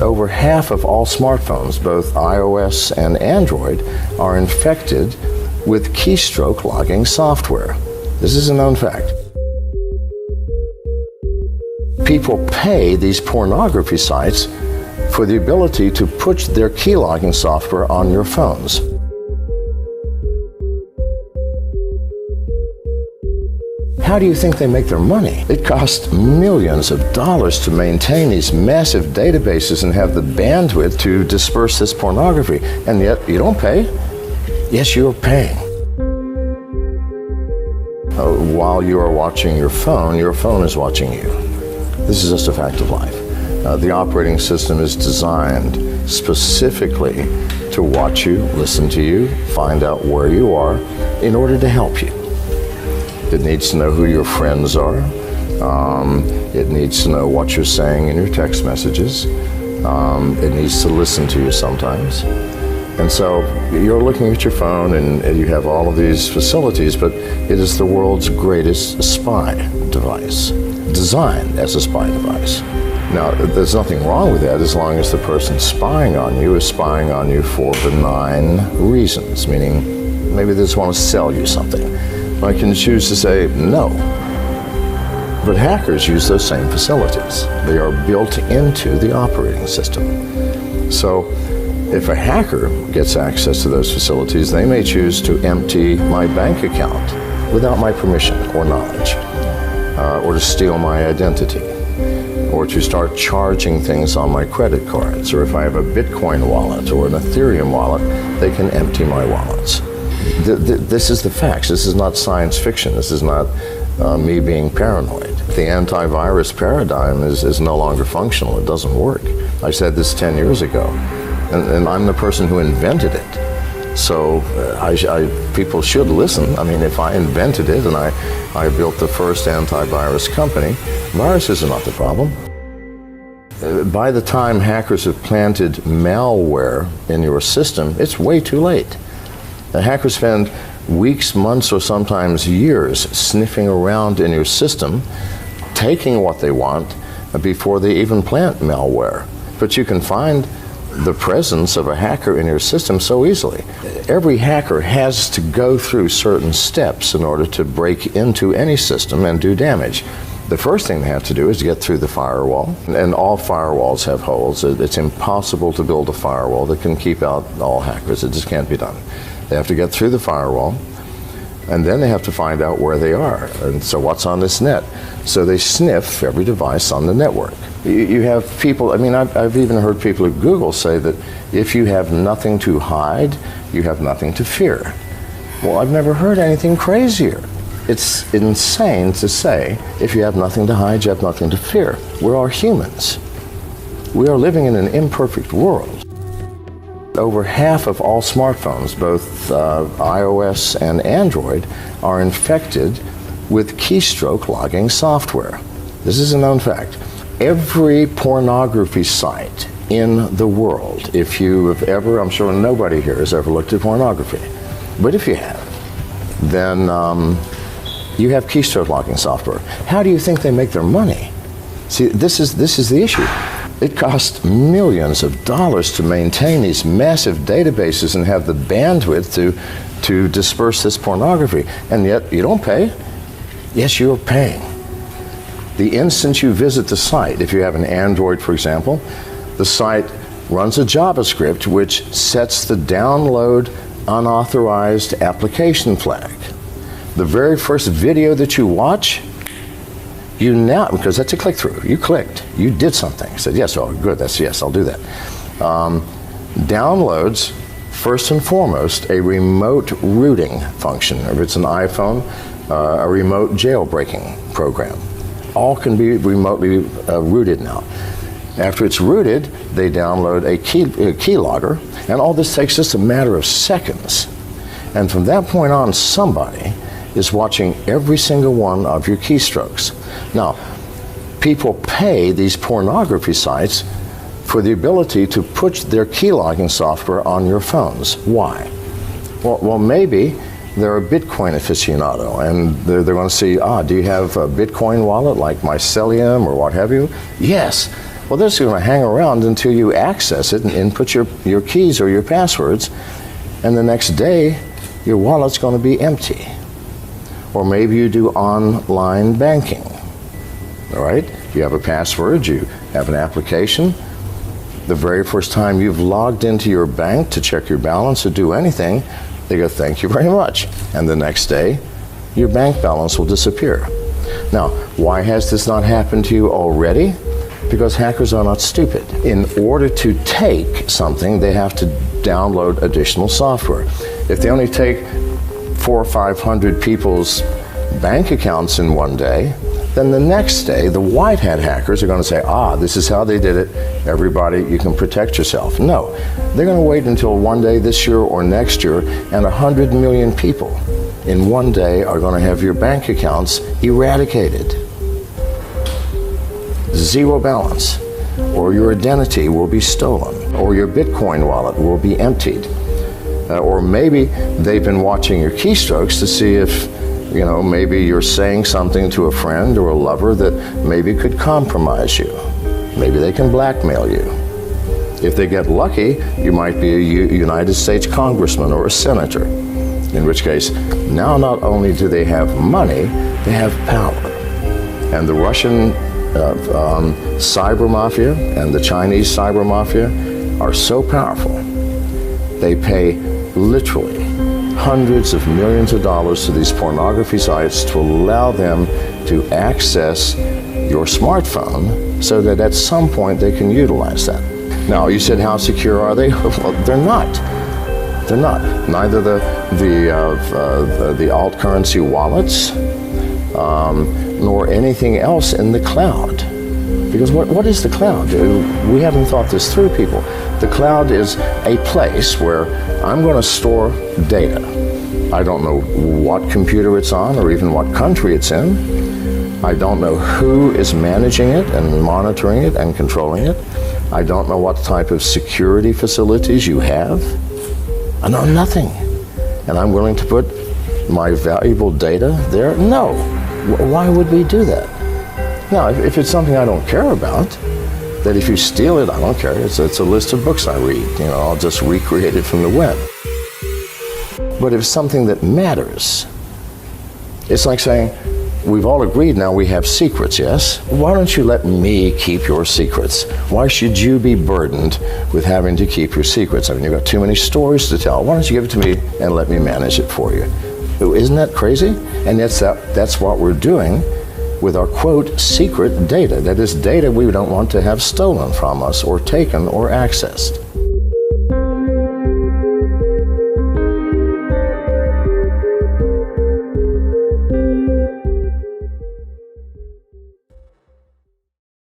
Over half of all smartphones, both iOS and Android, are infected with keystroke logging software. This is a known fact. People pay these pornography sites for the ability to push their key logging software on your phones. How do you think they make their money? It costs millions of dollars to maintain these massive databases and have the bandwidth to disperse this pornography, and yet you don't pay? Yes, you're paying. While you are watching your phone is watching you. This is just a fact of life. The operating system is designed specifically to watch you, listen to you, find out where you are in order to help you. It needs to know who your friends are. It needs to know what you're saying in your text messages. It needs to listen to you sometimes. And so you're looking at your phone and you have all of these facilities, but it is the world's greatest spy device, designed as a spy device. Now, there's nothing wrong with that as long as the person spying on you is spying on you for benign reasons, meaning maybe they just want to sell you something. I can choose to say no. But hackers use those same facilities. They are built into the operating system. So if a hacker gets access to those facilities, they may choose to empty my bank account without my permission or knowledge, or to steal my identity, or to start charging things on my credit cards, or if I have a Bitcoin wallet or an Ethereum wallet, they can empty my wallets. This is the facts. This is not science fiction. This is not me being paranoid. The antivirus paradigm is no longer functional. It doesn't work. I said this 10 years ago, and I'm the person who invented it. So people should listen. I mean, if I invented it and I built the first antivirus company, viruses are not the problem. By the time hackers have planted malware in your system, it's way too late. The hackers spend weeks, months, or sometimes years sniffing around in your system, taking what they want before they even plant malware. But you can find the presence of a hacker in your system so easily. Every hacker has to go through certain steps in order to break into any system and do damage. The first thing they have to do is get through the firewall, and all firewalls have holes. It's impossible to build a firewall that can keep out all hackers. It just can't be done. They have to get through the firewall, and then they have to find out where they are. And so what's on this net? So they sniff every device on the network. You have people, I mean, I've even heard people at Google say that if you have nothing to hide, you have nothing to fear. Well, I've never heard anything crazier. It's insane to say if you have nothing to hide, you have nothing to fear. We are humans. We are living in an imperfect world. Over half of all smartphones, both iOS and Android, are infected with keystroke logging software. This is a known fact. Every pornography site in the world, if you have ever, I'm sure nobody here has ever looked at pornography, but if you have, then you have keystroke logging software. How do you think they make their money? See, this is the issue. It costs millions of dollars to maintain these massive databases and have the bandwidth to disperse this pornography, and yet you don't pay? Yes, you're paying. The instant you visit the site, if you have an Android, for example, the site runs a JavaScript which sets the download unauthorized application flag. The very first video that you watch, you now, because that's a click-through, you clicked, you did something. You said, yes, oh, good, that's yes, I'll do that. Downloads, first and foremost, a remote rooting function. If it's an iPhone, a remote jailbreaking program. All can be remotely rooted now. After it's rooted, they download a keylogger, and all this takes just a matter of seconds. And from that point on, somebody is watching every single one of your keystrokes. Now, people pay these pornography sites for the ability to push their keylogging software on your phones. Why? Well, maybe they're a Bitcoin aficionado, and they're going to see, do you have a Bitcoin wallet like Mycelium or what have you? Yes. Well, they're just going to hang around until you access it and input your keys or your passwords, and the next day, your wallet's going to be empty. Or maybe you do online banking, all right? You have a password, you have an application. The very first time you've logged into your bank to check your balance or do anything, they go, thank you very much. And the next day, your bank balance will disappear. Now, why has this not happened to you already? Because hackers are not stupid. In order to take something, they have to download additional software. If they only take 400 or 500 people's bank accounts in one day, then the next day, the white hat hackers are going to say, this is how they did it. Everybody, you can protect yourself. No, they're going to wait until one day this year or next year, and 100 million people in one day are going to have your bank accounts eradicated. Zero balance, or your identity will be stolen, or your Bitcoin wallet will be emptied. Or maybe they've been watching your keystrokes to see if, maybe you're saying something to a friend or a lover that maybe could compromise you. Maybe they can blackmail you. If they get lucky, you might be a United States congressman or a senator, in which case, now not only do they have money, they have power. And the Russian cyber mafia and the Chinese cyber mafia are so powerful, they pay literally hundreds of millions of dollars to these pornography sites to allow them to access your smartphone so that at some point they can utilize that. Now, you said, how secure are they? Well, they're not. They're not. Neither the alt currency wallets nor anything else in the cloud. Because what is the cloud? We haven't thought this through, people. The cloud is a place where I'm going to store data. I don't know what computer it's on or even what country it's in. I don't know who is managing it and monitoring it and controlling it. I don't know what type of security facilities you have. I know nothing. And I'm willing to put my valuable data there? No. Why would we do that? Now, if it's something I don't care about, that if you steal it, I don't care. It's a list of books I read. I'll just recreate it from the web. But if it's something that matters, it's like saying, we've all agreed now we have secrets, yes? Why don't you let me keep your secrets? Why should you be burdened with having to keep your secrets? I mean, you've got too many stories to tell. Why don't you give it to me and let me manage it for you? Isn't that crazy? And that's what we're doing with our, quote, secret data. That is data we don't want to have stolen from us or taken or accessed.